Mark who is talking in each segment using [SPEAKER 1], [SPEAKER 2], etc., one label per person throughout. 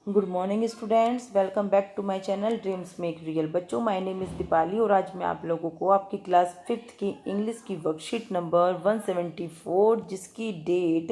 [SPEAKER 1] Good morning students, welcome back to my channel dreams make real. बच्चों, my name is Deepali और आज मैं आप लोगों को आपकी क्लास 5th की इंग्लिश की वर्कशीट नंबर 174 जिसकी डेट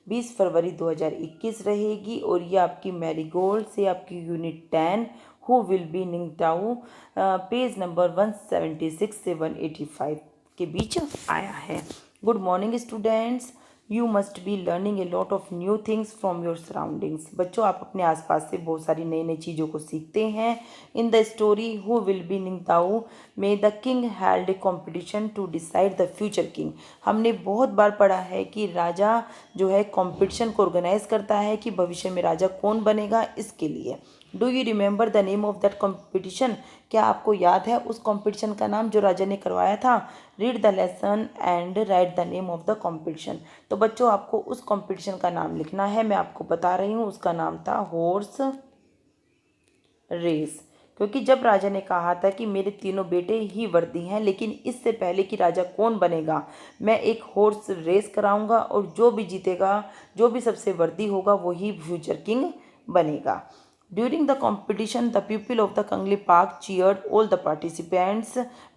[SPEAKER 1] 20 फरवरी 2021 रहेगी और ये आपकी मैरीगोल्ड से आपकी unit 10 who will be Ningthou page number 176 से 185 के बीच आया है। Good morning students, you must be learning a lot of new things from your surroundings. बच्चों, आप अपने आसपास से बहुत सारी नई नई चीज़ों को सीखते हैं। In the story who will be Ningthou में the king held a competition to decide the future king. हमने बहुत बार पढ़ा है कि राजा जो है कॉम्पिटिशन को ऑर्गेनाइज करता है कि भविष्य में राजा कौन बनेगा, इसके लिए। Do you remember the name of that competition? क्या आपको याद है उस कॉम्पिटिशन का नाम जो राजा ने करवाया था? Read the lesson and right the name of the competition. तो बच्चों, आपको उस कॉम्पिटिशन का नाम लिखना है। मैं आपको बता रही हूँ, उसका नाम था हॉर्स रेस। क्योंकि जब राजा ने कहा था कि मेरे तीनों बेटे ही वर्दी हैं, लेकिन इससे पहले कि राजा कौन बनेगा, मैं एक हॉर्स रेस कराऊंगा और जो भी जीतेगा, जो भी सबसे वर्दी होगा, वही फ्यूचर किंग बनेगा। During the competition, the people of the Kangli Park cheered all the participants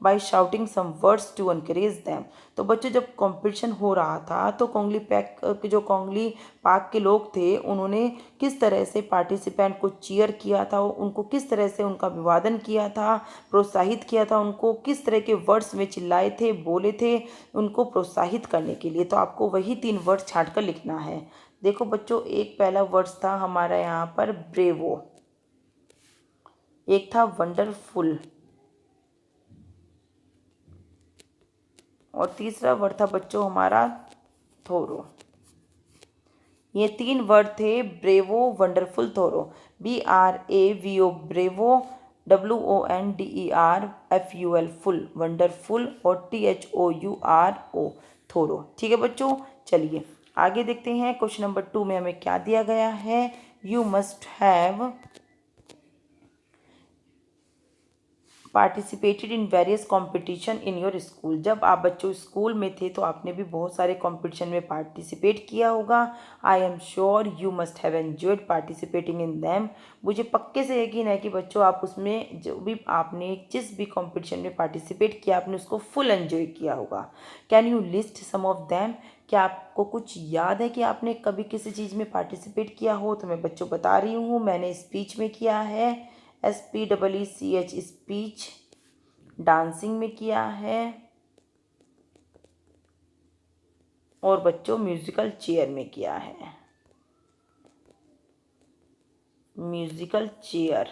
[SPEAKER 1] by shouting some words to encourage them. तो बच्चों, जब कंपटीशन हो रहा था तो कोंगली पैक के जो कोंगली पार्क के लोग थे, उन्होंने किस तरह से पार्टिसिपेंट को चीयर किया था, उनको किस तरह से उनका अभिवादन किया था, प्रोत्साहित किया था, उनको किस तरह के वर्ड्स में चिल्लाए थे, बोले थे उनको प्रोत्साहित करने के लिए। तो आपको वही 3 वर्ड्स छाँट कर लिखना है। देखो बच्चों, एक पहला वर्ड्स था हमारा यहाँ पर ब्रेवो, एक था वंडरफुल और तीसरा वर्ड था बच्चों हमारा थोरो। ये 3 वर्ड थे, bravo, wonderful, thorough. BRAVO bravo, WONDERFUL full, wonderful, और THOURO थोरो। ठीक है बच्चों, चलिए आगे देखते हैं। क्वेश्चन नंबर 2 में हमें क्या दिया गया है? You must have participated in various competition in your school. जब आप बच्चों स्कूल में थे तो आपने भी बहुत सारे कॉम्पिटिशन में पार्टिसिपेट किया होगा। I am sure you must have enjoyed participating in them. मुझे पक्के से यकीन है कि बच्चों आप उसमें जो भी आपने जिस भी कॉम्पिटिशन में पार्टिसिपेट किया, आपने उसको फुल एंजॉय किया होगा। Can you list some of them? क्या आपको कुछ याद है कि आपने कभी किसी चीज़ में पार्टिसिपेट किया हो? तो मैं बच्चों बता रही हूँ, मैंने स्पीच में किया है, SPEECH स्पीच, डांसिंग में किया है और बच्चों म्यूजिकल चेयर में किया है। म्यूजिकल चेयर,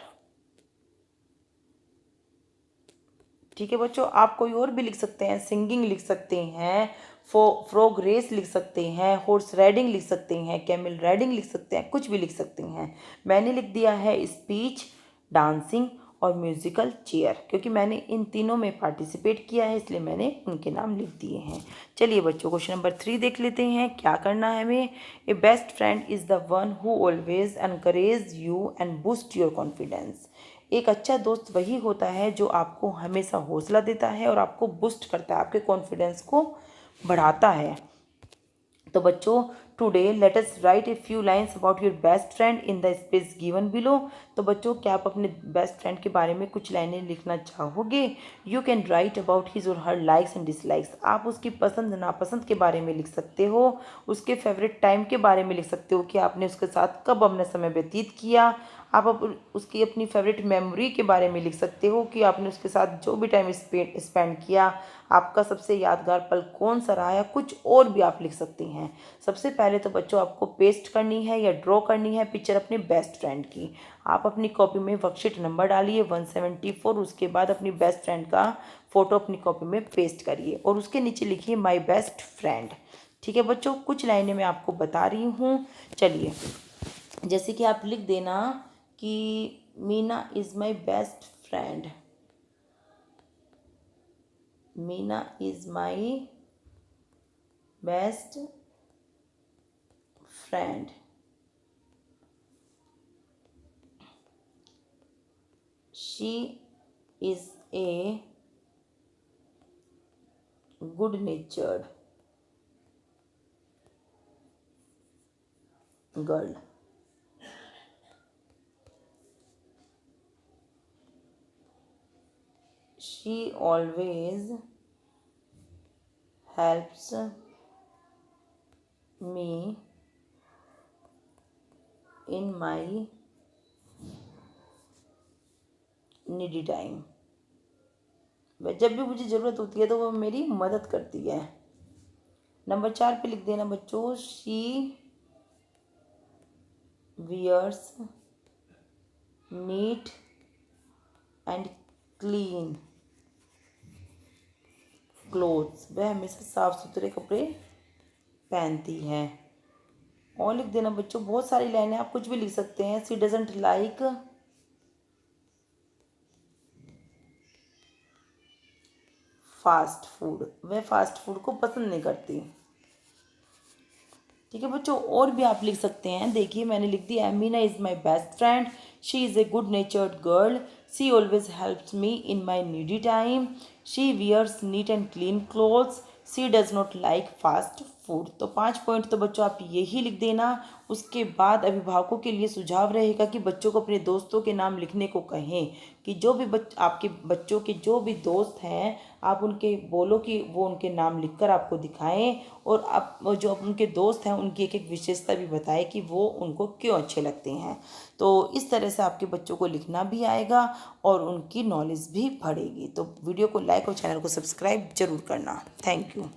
[SPEAKER 1] ठीक है बच्चों। आप कोई और भी लिख सकते हैं, सिंगिंग लिख सकते हैं, फ्रॉग रेस लिख सकते हैं, हॉर्स राइडिंग लिख सकते हैं, कैमल राइडिंग लिख सकते हैं, कुछ भी लिख सकते हैं। मैंने लिख दिया है स्पीच, डांसिंग और म्यूजिकल चेयर, क्योंकि मैंने इन तीनों में पार्टिसिपेट किया है, इसलिए मैंने उनके नाम लिख दिए हैं। चलिए बच्चों, क्वेश्चन नंबर 3 देख लेते हैं। क्या करना है हमें? ए best friend is the one who always encourage you and boost your confidence. एक अच्छा दोस्त वही होता है जो आपको हमेशा हौसला देता है और आपको बूस्ट करता है, आपके कॉन्फिडेंस को बढ़ाता है। तो बच्चों, today let us right a few lines about your best friend in the space given below. तो बच्चों, क्या आप अपने बेस्ट फ्रेंड के बारे में कुछ लाइनें लिखना चाहोगे? You can write about his और हर लाइक्स एंड डिसलाइक्स। आप उसकी पसंद नापसंद के बारे में लिख सकते हो, उसके फेवरेट टाइम के बारे में लिख सकते हो कि आपने उसके साथ कब अपना समय व्यतीत किया। आप उसकी अपनी फेवरेट मेमोरी के बारे में लिख सकते हो कि आपने उसके साथ जो भी टाइम स्पेंड किया, आपका सबसे यादगार पल कौन सा रहा, या कुछ और भी आप लिख सकते हैं। सबसे पहले तो बच्चों आपको पेस्ट करनी है या ड्रॉ करनी है पिक्चर अपने बेस्ट फ्रेंड की। आप अपनी कॉपी में वर्कशीट नंबर डालिए 174, उसके बाद अपनी बेस्ट फ्रेंड का फ़ोटो अपनी कॉपी में पेस्ट करिए और उसके नीचे लिखिए माई बेस्ट फ्रेंड। ठीक है बच्चों, कुछ लाइनें मैं आपको बता रही हूँ। चलिए, जैसे कि आप लिख देना कि Meena is my best friend. Meena is my best friend. She is a good natured girl. She always helps me in my needy time. वह जब भी मुझे ज़रूरत होती है तो वह मेरी मदद करती है। नंबर 4 पे लिख देना बच्चों, she wears neat and clean clothes. वह हमेशा साफ सुथरे कपड़े पहनती है। और लिख देना बच्चों, बहुत सारी लाइनें आप कुछ भी लिख सकते हैं। She doesn't like fast food. वह फास्ट फूड को पसंद नहीं करती। ठीक है बच्चों, और भी आप लिख सकते हैं। देखिए मैंने लिख दिया, Meena is my best friend, she is a good natured girl, she always helps me in my needy time, she wears neat and clean clothes, she does not like fast food. तो 5 पॉइंट तो बच्चों आप यही लिख देना। उसके बाद अभिभावकों के लिए सुझाव रहेगा कि बच्चों को अपने दोस्तों के नाम लिखने को कहें, कि जो भी आपके बच्चों के जो भी दोस्त हैं आप उनके बोलो कि वो उनके नाम लिखकर आपको दिखाएं, और आप जो उनके दोस्त हैं उनकी एक एक विशेषता भी बताएं कि वो उनको क्यों अच्छे लगते हैं। तो इस तरह से आपके बच्चों को लिखना भी आएगा और उनकी नॉलेज भी बढ़ेगी। तो वीडियो को लाइक और चैनल को सब्सक्राइब जरूर करना। Thank you.